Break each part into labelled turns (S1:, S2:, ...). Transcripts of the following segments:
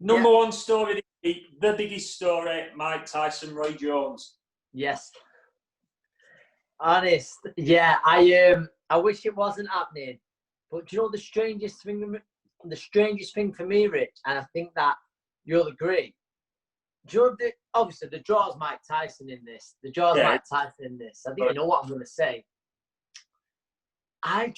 S1: Number one story this week, the biggest story, Mike Tyson, Roy Jones.
S2: Yes. Honest. Yeah, I wish it wasn't happening. But do you know the strangest thing for me, Rich, and I think that you'll agree. Do you know obviously the draw's Mike Tyson in this. The draw's Mike Tyson in this. I think you know what I'm going to say. I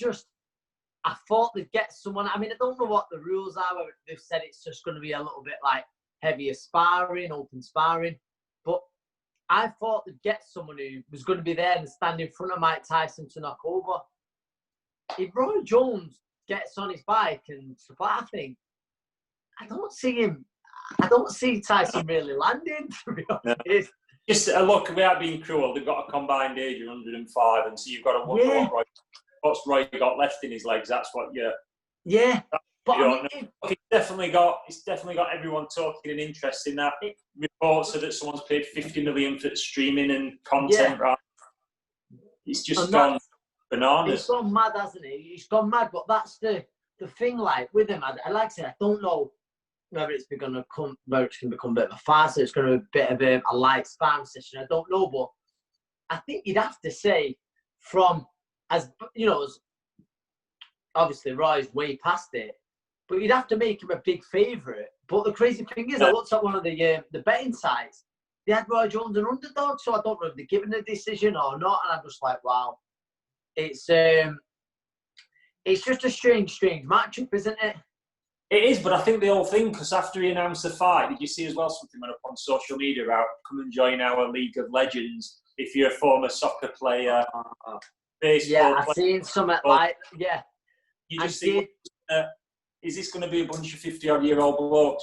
S2: thought they'd get someone. I mean, I don't know what the rules are. Whether they've said it's just going to be a little bit like heavier sparring, open sparring. But I thought they'd get someone who was going to be there and stand in front of Mike Tyson to knock over. If Roy Jones gets on his bike and stuff, I think I don't see Tyson really landing, to be honest.
S1: No. Just look, without being cruel, they've got a combined age of 105, and so you've got to wonder what's Roy got left in his legs. That's what you.
S2: Yeah, but
S1: it's definitely got everyone talking and interest in that. Reports that someone's paid 50 million for streaming and content. Right? It's just gone bananas.
S2: It's gone mad, hasn't it? It's gone mad. But that's the thing. Like with him, I like I said, I don't know whether it's going to become a bit of a farce. It's going to be a bit of a light spam session. I don't know, but I think you'd have to say from as you know, obviously Roy's way past it, but you'd have to make him a big favourite. But the crazy thing is, I looked at one of the betting sites. They had Roy Jones an underdog, so I don't know if they're giving a decision or not. And I'm just like, wow, it's just a strange matchup, isn't it?
S1: It is, but I think the whole thing, because after he announced the fight, did you see as well something went up on social media about come and join our League of Legends if you're a former soccer player, baseball
S2: player?
S1: Yeah,
S2: I've seen something like, yeah.
S1: You just see, is this going to be a bunch of 50-odd-year-old blokes?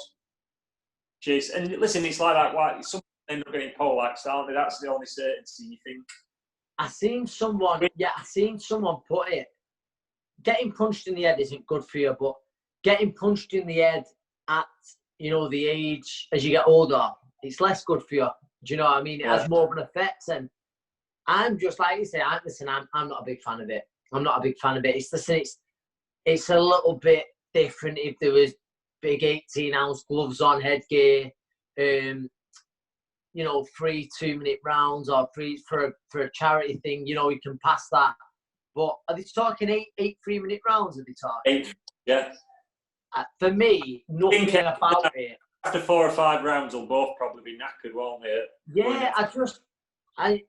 S1: Jeez. And listen, it's like that. Why some end up getting poleaxed, aren't they? That's the only certainty, you think.
S2: I seen someone put it. Getting punched in the head isn't good for you, but getting punched in the head at, the age as you get older, it's less good for you. Do you know what I mean? It has more of an effect. And I'm just like you say, I'm not a big fan of it. I'm not a big fan of it. It's a little bit different if there was big 18-ounce gloves on, headgear, 3 2-minute rounds or 3 for a charity thing. You can pass that. But are they talking 8 3-minute rounds? Are they talking?
S1: 8, yeah.
S2: For me, nothing about it.
S1: After 4 or 5 rounds, they'll both probably be knackered, won't they?
S2: Yeah, I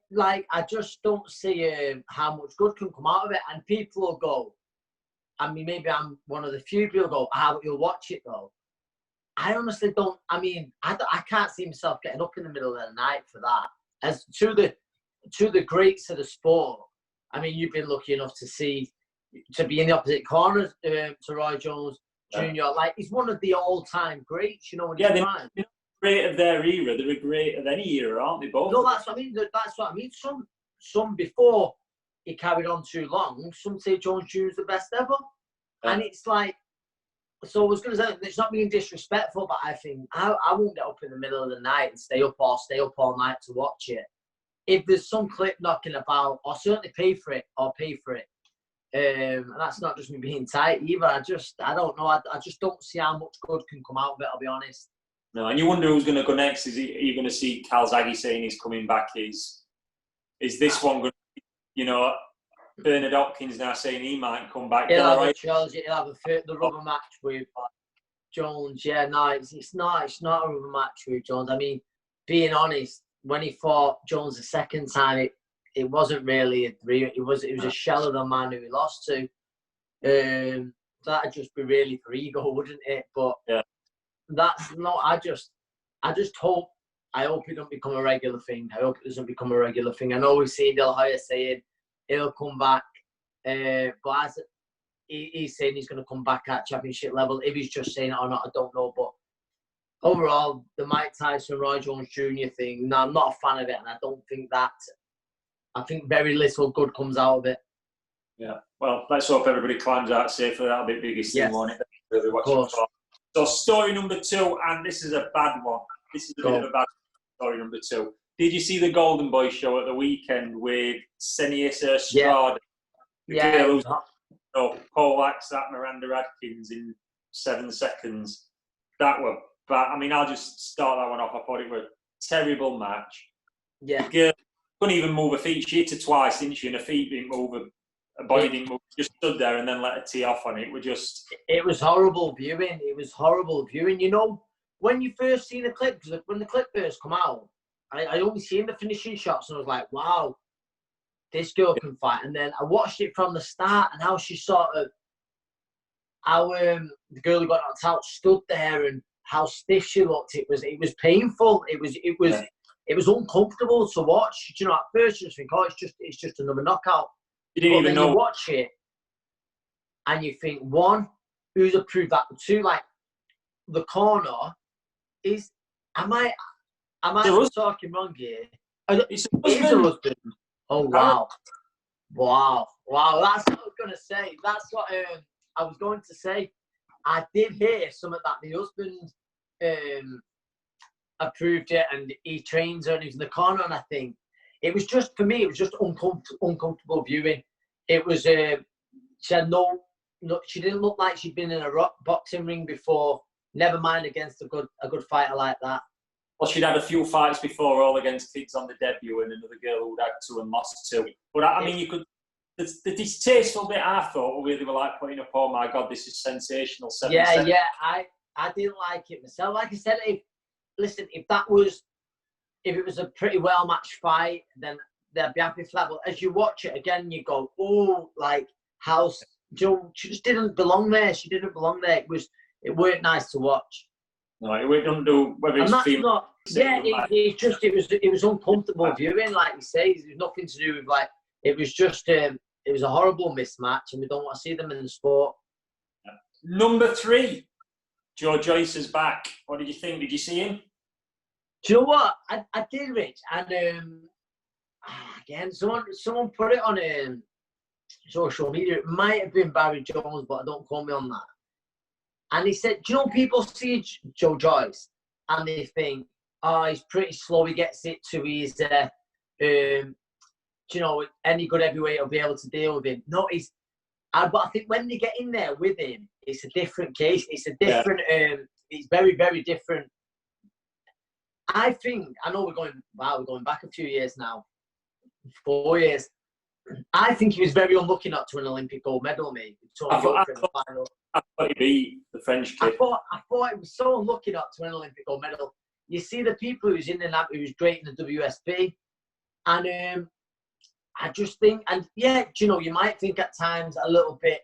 S2: just don't see how much good can come out of it. And people will go, I mean, maybe I'm one of the few people go, how you'll watch it though. I honestly don't. I mean, I can't see myself getting up in the middle of the night for that. As to the greats of the sport, I mean, you've been lucky enough to be in the opposite corner to Roy Jones Jr. Like, he's one of the all-time greats. They're
S1: great of their era. They're great of any era, aren't they? Both.
S2: No, that's what I mean. Some before he carried on too long. Some say Jones Jr. is the best ever, and it's like. So I was going to say, it's not being disrespectful, but I think I won't get up in the middle of the night and stay up all night to watch it. If there's some clip knocking about, I'll certainly pay for it. And that's not just me being tight either. I don't know. I just don't see how much good can come out of it, I'll be honest.
S1: No, and you wonder who's going to go next. Are you going to see Calzaghe saying he's coming back? Is this one going to, Bernard Hopkins now saying he might come back?
S2: He'll have the rubber match with Jones. Yeah, no, it's not a rubber match with Jones. I mean, being honest, when he fought Jones the second time, it wasn't really it was a shell of the man who he lost to. That'd just be really for ego, wouldn't it? But
S1: yeah,
S2: that's not. I hope it don't become a regular thing. I hope it doesn't become a regular thing. I know we see De La Hoya saying he'll come back, but he's saying he's going to come back at championship level. If he's just saying it or not, I don't know. But overall, the Mike Tyson, Roy Jones Jr. thing, no, I'm not a fan of it, and I don't think that. I think very little good comes out of it.
S1: Yeah. Well, let's hope everybody climbs out safely. That'll be the biggest thing, won't it? Really watching. So, story number 2, and this is a bad one. This is a bit of a bad story number 2. Did you see the Golden Boy show at the weekend with Seniesa Estrada?
S2: Yeah.
S1: Poleaxed that Miranda Adkins in 7 seconds. That were But I mean, I'll just start that one off. I thought it was a terrible match.
S2: Yeah.
S1: The girl couldn't even move her feet. She hit her twice, didn't she? And her feet didn't move. Her body didn't move. Just stood there and then let her tee off on it.
S2: It was horrible viewing. It was horrible viewing. You know, when you first seen the clip, because when the clip first come out, I only seen the finishing shots and I was like, wow, this girl can fight. And then I watched it from the start and how she the girl who got knocked out stood there and how stiff she looked. It was painful. It was uncomfortable to watch. You know, at first you just think, oh, it's just another knockout.
S1: You didn't even know.
S2: You watch it and you think, one, who's approved that? Two, like the corner is. Am I talking wrong here?
S1: It's
S2: a husband. Oh wow. That's what I was gonna say. That's what I was going to say. I did hear something that the husband approved it and he trains her and he's in the corner, and I think it was just, for me, it was just uncomfortable viewing. It was she had no, she didn't look like she'd been in a boxing ring before, never mind against a good fighter like that.
S1: Well, she'd had a few fights before, all against kids on the debut, and another girl who'd had 2 and lost 2. But I mean, you could. The distasteful bit I thought, where they were like putting up, "Oh my God, this is sensational."
S2: Yeah. I didn't like it myself. Like I said, if it was a pretty well matched fight, then they'd be happy for that. But as you watch it again, you go, "Oh, like how she just didn't belong there. She didn't belong there." It weren't nice to watch.
S1: No, it wouldn't do whether it's female.
S2: It was uncomfortable viewing, like you say. It was nothing to do with like. It was just it was a horrible mismatch, and we don't want to see them in the sport.
S1: Number 3, Joe Joyce is back. What did you think? Did you see him?
S2: Do you know what? I did, Rich, and again, someone put it on social media. It might have been Barry Jones, but don't quote me on that. And he said, do you know, people see Joe Joyce and they think, oh, he's pretty slow, he gets it to his, you know, any good heavyweight will be able to deal with him. No, but I think when they get in there with him, it's a different case. It's a different, it's very, very different. I know we're going back a few years now, 4 years. I think he was very unlucky not to win an Olympic gold medal, mate.
S1: I thought he beat the French kid.
S2: I thought he was so unlucky not to win an Olympic gold medal. You see the people who's in the who was great in the WSB, and I just think, and yeah, you know, you might think at times a little bit,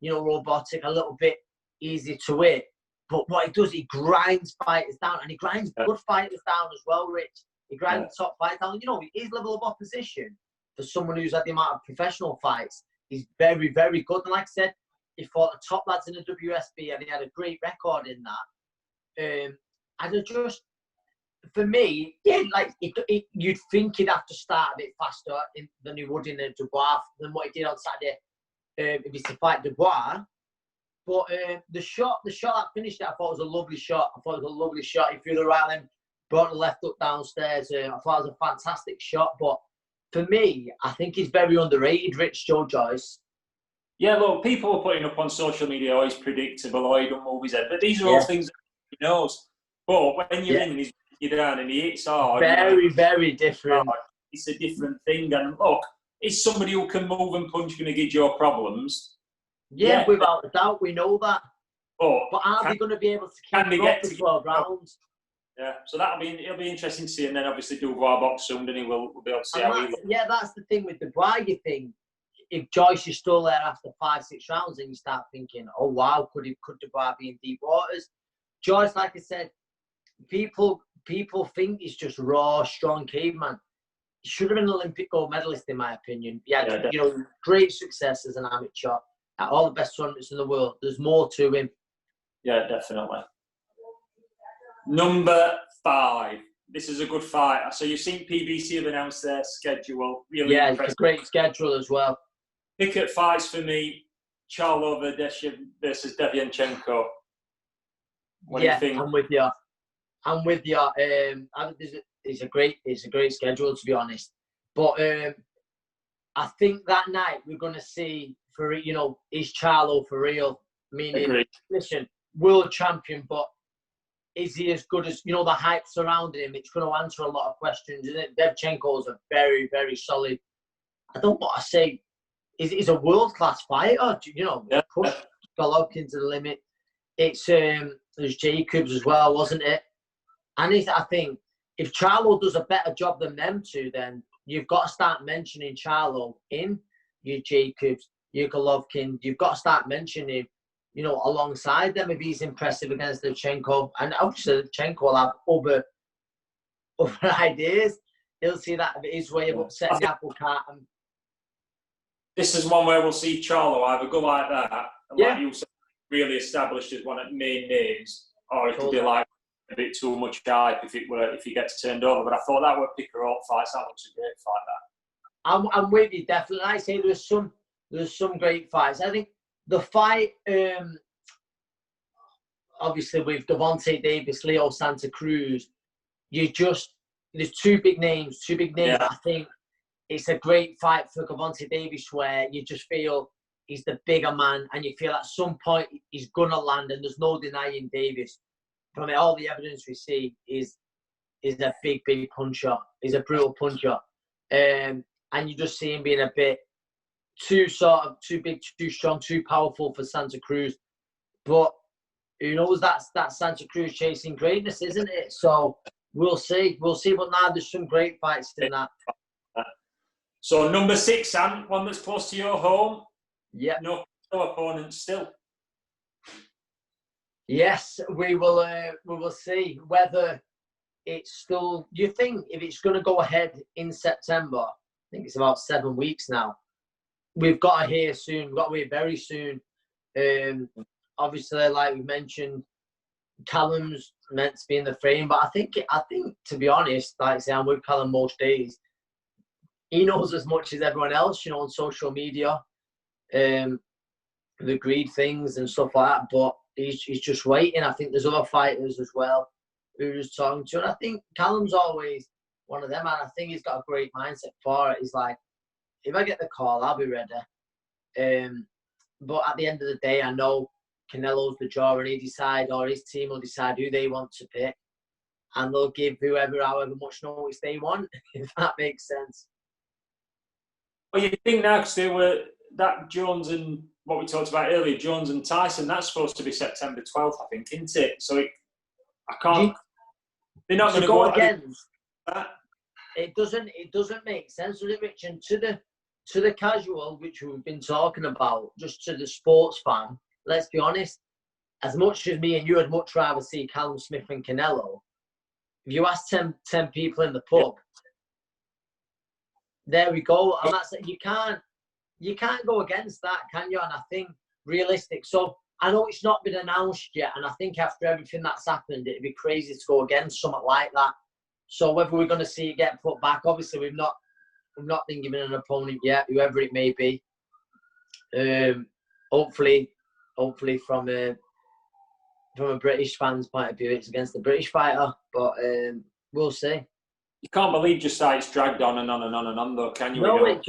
S2: you know, robotic, a little bit easy to hit. But what he does, he grinds fighters down, and he grinds good fighters down as well, Rich. He grinds top fighters down. You know, his level of opposition for someone who's had the amount of professional fights is very, very good. And like I said, he fought the top lads in the WSB, and he had a great record in that. And for me, yeah, like you'd think he'd have to start a bit faster than he would in the Dubois, than what he did on Saturday if he's to fight Dubois. But the shot that finished it, I thought was a lovely shot. He threw the right leg, brought the left up downstairs. I thought it was a fantastic shot. But for me, I think he's very underrated, Rich, Joe Joyce.
S1: Yeah, look, people are putting up on social media, oh, he's predictable, oh, he don't move his head. But these are all things that he knows. But when you're in and he's down and he hits hard.
S2: Very, very different.
S1: It's a different thing. And look, is somebody who can move and punch going to give you problems?
S2: Yeah, without a doubt, we know that. But are they going to be able to keep it up for 12 rounds?
S1: Yeah, so it'll be interesting to see. And then obviously Dubois box soon, and we'll be able to see how he looks.
S2: Yeah, that's the thing with Dubois. You think if Joyce is still there after 5-6 rounds, and you start thinking, oh wow, could Dubois be in deep waters? Joyce, like I said, people think he's just raw, strong caveman. He should have been an Olympic gold medalist, in my opinion. Yeah, you know, great success as an amateur at all the best tournaments in the world. There's more to him.
S1: Yeah, definitely. Number 5. This is a good fight. So you've seen PBC have announced their schedule. Really impressive.
S2: It's a great schedule as well.
S1: Pick at fights for me: Charlova Deschamps versus Davianchenko. What do you think?
S2: I'm with you. It's a great schedule, to be honest. But I think that night we're going to see, for you know, is Charlo for real? Meaning, listen, world champion, but is he as good as, the hype surrounding him? It's going to answer a lot of questions, isn't it? Davianchenko is a very, very solid, I don't want to say, he's a world-class fighter, push Golovkin to the limit. There's Jacobs as well, wasn't it? And I think if Charlo does a better job than them two, then you've got to start mentioning Charlo in your Jacobs, your Golovkin. You've got to start mentioning, alongside them if he's impressive against Deschamps. And obviously, Deschamps will have other ideas. He'll see that his way of upsetting the apple cart. And
S1: this is one where we'll see Charlo either go like that, and like you said, really established as one of the main names, or it could be like a bit too much hype if he gets turned over. But I thought that would pick her up fights. That looks a great fight. That
S2: I'm with you definitely. I say there's some great fights. I think the fight, obviously with Gervonta Davis, Leo Santa Cruz, there's two big names. Yeah. I think it's a great fight for Gervonta Davis where you just feel he's the bigger man and you feel at some point he's going to land, and there's no denying Davis. From all the evidence we see, is a big puncher. He's a brutal puncher. And you just see him being a bit too big, too strong, too powerful for Santa Cruz. But who knows, that's Santa Cruz chasing greatness, isn't it? So we'll see. But now there's some great fights in that.
S1: So number 6, and one that's close to your home.
S2: Yeah.
S1: No opponents still.
S2: Yes, we will see whether it's still. You think if it's going to go ahead in September? I think it's about 7 weeks now. We've got to hear soon. We've got to hear very soon. Obviously, like we mentioned, Callum's meant to be in the frame, but I think to be honest, like I say, I'm with Callum most days. He knows as much as everyone else, on social media, the agreed things and stuff like that. But he's just waiting. I think there's other fighters as well who he's talking to, and I think Callum's always one of them, and I think he's got a great mindset for it. He's like, if I get the call, I'll be ready. But at the end of the day, I know Canelo's the draw, and his team will decide who they want to pick, and they'll give however much notice they want, if that makes sense.
S1: Well, you think now, because they were that Jones and what we talked about earlier, Jones and Tyson, that's supposed to be September 12th, I think, isn't it? So I can't. They're not going to
S2: go against
S1: that.
S2: It doesn't make sense, does it, Rich? And to the casual, which we've been talking about, just to the sports fan, let's be honest. As much as me and you would much rather see Callum Smith and Canelo, if you ask 10 people in the pub, there we go. And that's it. You can't go against that, can you? And I think realistic. So I know it's not been announced yet, and I think after everything that's happened, it'd be crazy to go against something like that. So whether we're going to see it get put back, obviously we've not been given an opponent yet, whoever it may be. Hopefully from a British fan's point of view, it's against the British fighter, but we'll see.
S1: You can't believe just how it's dragged on and on and on and on, though, can you?
S2: No, it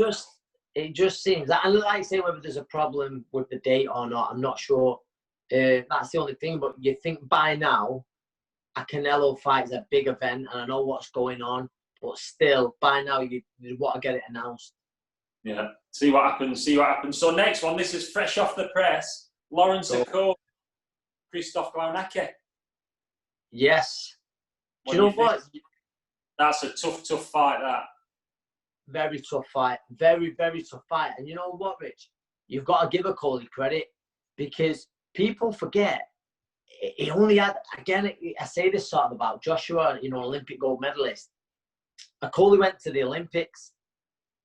S2: just seems that, and like I say, whether there's a problem with the date or not, I'm not sure. That's the only thing. But you think by now, a Canelo fight is a big event, and I know what's going on. But still, by now, you want to get it announced.
S1: Yeah, see what happens. So next one, this is fresh off the press. Lawrence Akko, Christoph Glaunacke.
S2: Yes. Do you know what?
S1: That's a tough fight, that.
S2: Very tough fight. Very, very tough fight. And you know what, Rich? You've got to give Akoli credit, because people forget he only had, again, I say this sort of about Joshua, Olympic gold medalist. Akoli went to the Olympics,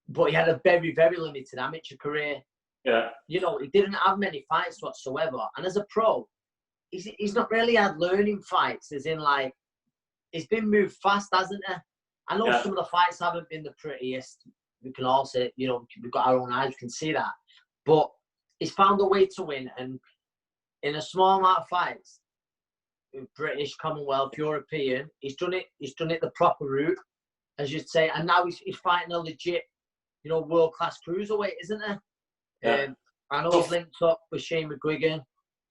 S2: but he had a very, very limited amateur career.
S1: Yeah.
S2: He didn't have many fights whatsoever. And as a pro, he's not really had learning fights, as in, like, he's been moved fast, hasn't he? I know some of the fights haven't been the prettiest. We can all say, we've got our own eyes, we can see that. But he's found a way to win. And in a small amount of fights, British, Commonwealth, European, he's done it the proper route, as you'd say. And now he's fighting a legit, world-class cruiserweight, isn't he?
S1: Yeah.
S2: I know he's linked up with Shane McGuigan.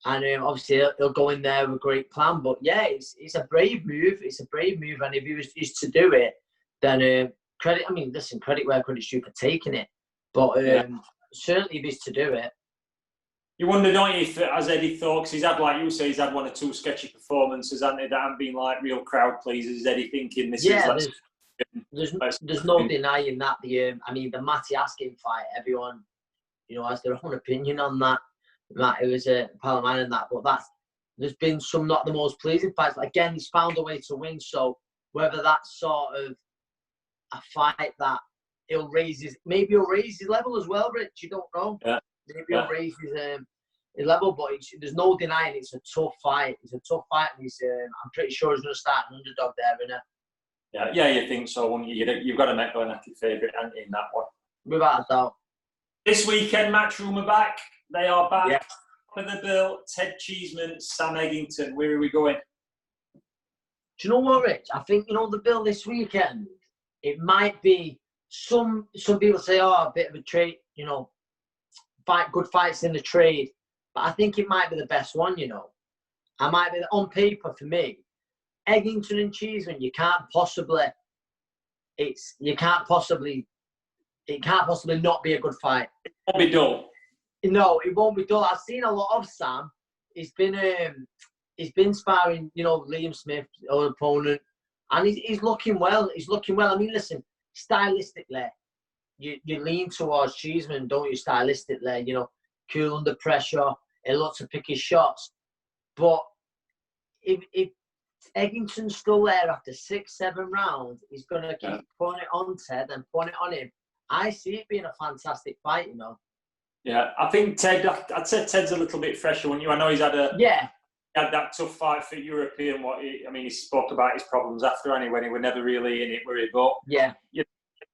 S2: And obviously he'll go in there with a great plan. But yeah, it's a brave move. It's a brave move, and if he was used to do it, then credit. I mean, listen, credit where credit's due for taking it. But certainly if he's to do it.
S1: You wonder, don't you, if, as Eddie thought, because he's had, like you say, he's had 1 or 2 sketchy performances, hasn't he, that haven't been like real crowd pleasers. Is Eddie thinking this is...
S2: There's no denying that. I mean, the Matty Askin fight, everyone, has their own opinion on that. It was a Palomine and that, but there's been some not the most pleasing fights. But again, he's found a way to win. So whether that's sort of a fight that maybe he'll raise his level as well, Rich. You don't know.
S1: Yeah.
S2: Maybe he'll raise his level, but there's no denying it's a tough fight. It's a tough fight, and I'm pretty sure he's going to start an underdog there, isn't it?
S1: Yeah, you think so, won't you? You've got to make Glenn your favourite, haven't you, in that one?
S2: Without a doubt.
S1: This weekend, Matchroom are back. They are back. Yeah. For the bill, Ted Cheeseman, Sam Eggington. Where are we going?
S2: Do you know what, Rich? I think, the bill this weekend, it might be, some people say, a bit of a trade, good fights in the trade. But I think it might be the best one, I might be, on paper for me, Eggington and Cheeseman, it can't possibly not be a good fight.
S1: It won't be dull.
S2: No, it won't be dull. I've seen a lot of Sam. He's been sparring, Liam Smith, our opponent, and he's looking well. He's looking well. I mean, listen, stylistically, you lean towards Cheeseman, don't you? Stylistically, cool under pressure, he looks to pick his shots. But if Eggington's still there after 6-7 rounds, he's going to keep putting it on Ted and putting it on him. I see it being a fantastic fight,
S1: Yeah, I think I'd say Ted's a little bit fresher, wouldn't you? I know he's had had that tough fight for European. He spoke about his problems after, when he were never really in it, were he? But you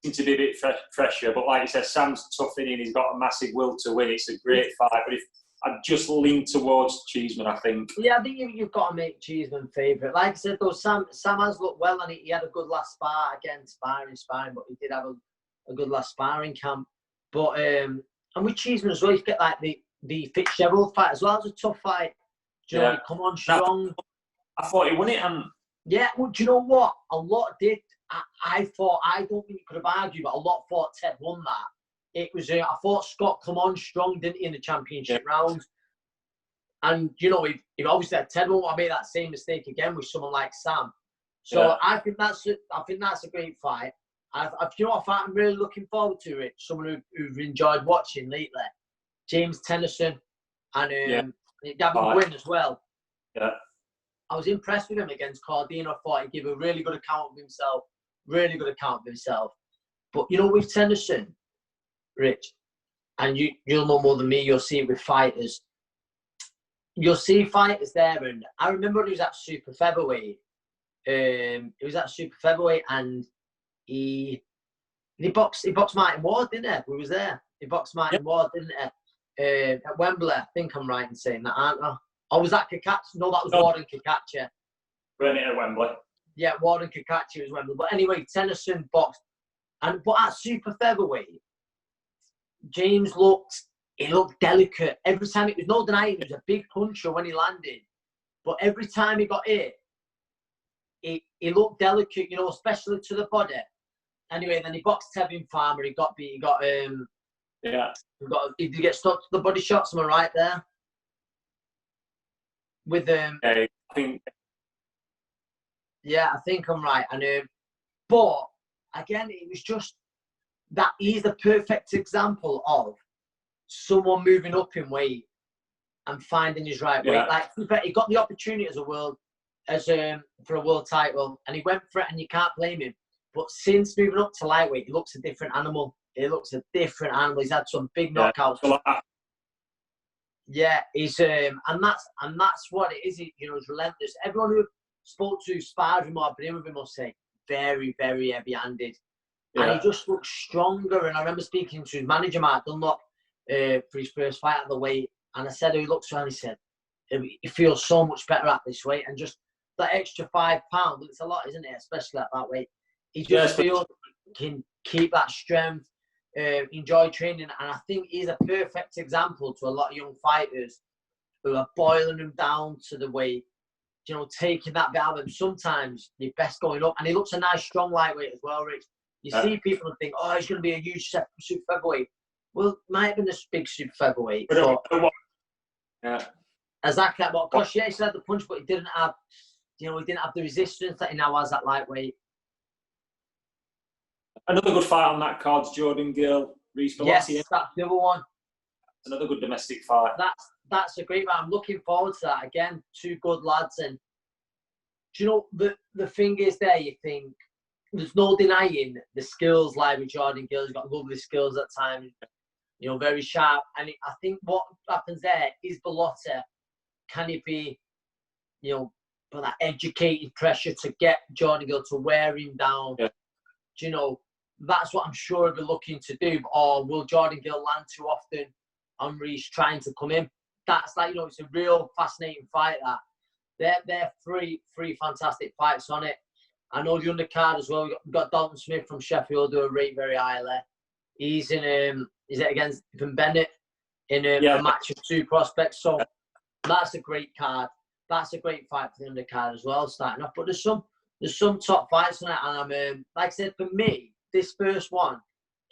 S1: seem to be a bit fresher. But like you said, Sam's tough in, and he's got a massive will to win. It's a great fight. But if I'd just lean towards Cheeseman, I think. Yeah,
S2: I think you've got to make Cheeseman favourite. Like I said, though, Sam has looked well, and he had a good last spar. Again, sparring, but he did have a good last sparring camp. But and with Cheeseman as well, you get like the Fitzgerald fight as well. It's a tough fight. Do you know, he come on strong.
S1: I thought he won it, and
S2: yeah. Well, do you know what? A lot did. I thought, I don't think you could have argued, but a lot thought Ted won that. It was, I thought Scott come on strong, didn't he, in the championship round? And, he obviously had Ted won't make that same mistake again with someone like Sam. So I think that's a great fight. What fight I'm really looking forward to, Rich? Someone who've enjoyed watching lately. James Tennyson and Gavin Gwynn as well.
S1: Yeah.
S2: I was impressed with him against Cardino. I thought he'd give a really good account of himself. But, with Tennyson, Rich, and you'll know more than me, you'll see it with fighters. You'll see fighters there, and I remember when he was at super featherweight. And he boxed Martin Ward, didn't he? We was there. He boxed Martin Ward, didn't he? At Wembley. I think I'm right in saying that, aren't I? Or was that Kakachi? No, that was Ward and Kakachi.
S1: Weren't it at Wembley? Yeah,
S2: Ward and Kakachi was Wembley. But anyway, Tennyson boxed. But at super featherweight, James looked delicate. Every time, it was no denying, he was a big puncher when he landed. But every time he got hit, he looked delicate, especially to the body. Anyway, then he boxed Tevin Farmer. He did get stuck to the body shots. Am I right there? With
S1: I think.
S2: Yeah, I think I'm right. And but again, it was just that he's the perfect example of someone moving up in weight and finding his right weight. Like he got the opportunity for a world title, and he went for it, and you can't blame him. But since moving up to lightweight, he looks a different animal. He's had some big knockouts. Yeah, he's and that's what it is. He's relentless. Everyone who spoke to sparred him or been with him must say very, very heavy-handed, and he just looks stronger. And I remember speaking to his manager, Mark Dunlop, for his first fight at the weight, and I said, he looks around, he said, he feels so much better at this weight, and just that extra 5 pounds, it's a lot, isn't it? Especially at that weight. He just feels can keep that strength, enjoy training, and I think he's a perfect example to a lot of young fighters who are boiling him down to the weight, you know, taking that bit out of him. Sometimes you're best going up, and he looks a nice strong lightweight as well, Rich. You see people and think, oh, he's going to be a huge super featherweight. Well, might have been a big super featherweight. But exactly. Well, of course, yeah, he had the punch, but he didn't have, you know, he didn't have the resistance that he now has at lightweight.
S1: Another good fight on that card's Jordan Gill, Reece Bellotti.
S2: Yes, that's the other one.
S1: Another good domestic fight.
S2: That's a great fight. I'm looking forward to that. Again, two good lads. And do you know, the thing is there, you think, there's no denying the skills like with Jordan Gill. He's got lovely skills at times, you know, very sharp. And I think what happens there is Bellotti, can he be, you know, put that educated pressure to get Jordan Gill to wear him down?
S1: Yeah.
S2: Do you know, that's what I'm sure he'll be looking to do. Or will Jordan Gill land too often on Reece trying to come in? That's like, you know, it's a real fascinating fight, that. They're three fantastic fights on it. I know the undercard as well. We've got Dalton Smith from Sheffield, who I rate very highly. He's in is it against Van Bennett in a match of two prospects. So that's a great card. That's a great fight for the undercard as well, starting off. But there's some top fights on it, and I'm like I said, for me, this first one,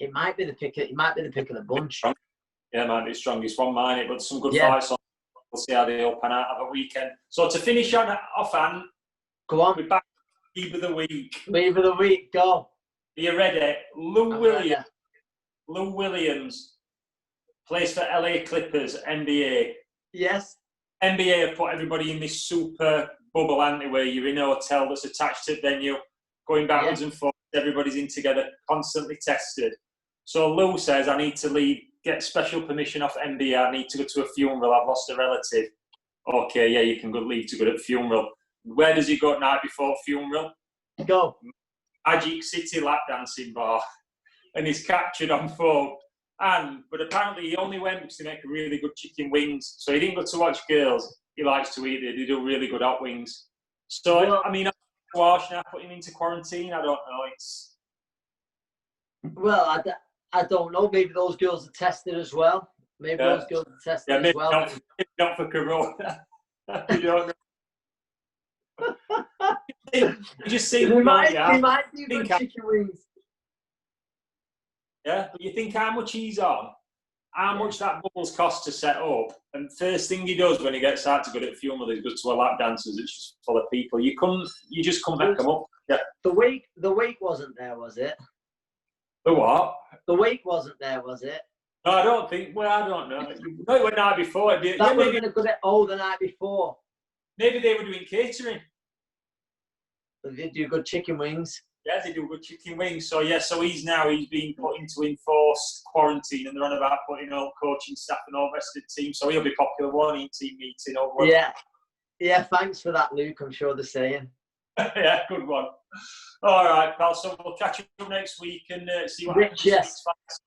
S2: it might be the pick of the bunch.
S1: Yeah, it might be the strongest one, mine. But some good fights on. We'll see how they open out of a weekend. So to finish off, Anne,
S2: go on.
S1: We're back. Leave of the week.
S2: Leave of the week, go.
S1: Are you ready? Lou Williams plays for LA Clippers, NBA.
S2: Yes.
S1: NBA have put everybody in this super bubble, haven't they, where you're in a hotel that's attached to the venue, going backwards and forwards, everybody's in together, constantly tested. So Lou says, I need to leave, get special permission off NBA, I need to go to a funeral, I've lost a relative. Okay, yeah, you can leave to go to a funeral. Where does he go night before funeral?
S2: Go.
S1: Magic City lap dancing bar. And he's captured on phone. But apparently he only went because they make really good chicken wings. So he didn't go to watch girls. He likes to eat it. They do really good hot wings. So, well, I mean, Wash now put him into quarantine. I don't know.
S2: Well, I don't know. Maybe those girls are tested as well. Maybe those girls are tested as well.
S1: Not for Corona. You don't know. You just see
S2: they might do good chicken wings.
S1: Yeah, but you think how much he's on, how much that bubble's cost to set up, and first thing he does when he gets out to go to a funeral, he goes to a lap dancers. It's just full of people. You just come back them up. Yeah. The
S2: weight wasn't there, was it?
S1: The what?
S2: The weight wasn't there, was it?
S1: No, I don't think. Well, I don't know. No, it went the night before.
S2: That would have been a good. The night before.
S1: Maybe they were doing catering.
S2: They do good chicken wings.
S1: Yeah, they do good chicken wings. So he's been put into enforced quarantine, and they're on about putting all coaching staff and all the rest of the team. So he'll be popular one in team meeting over.
S2: Yeah. Thanks for that, Luke. I'm sure they're saying.
S1: Yeah, good one. All right, pal. So we'll catch up next week and see what happens.
S2: Yes.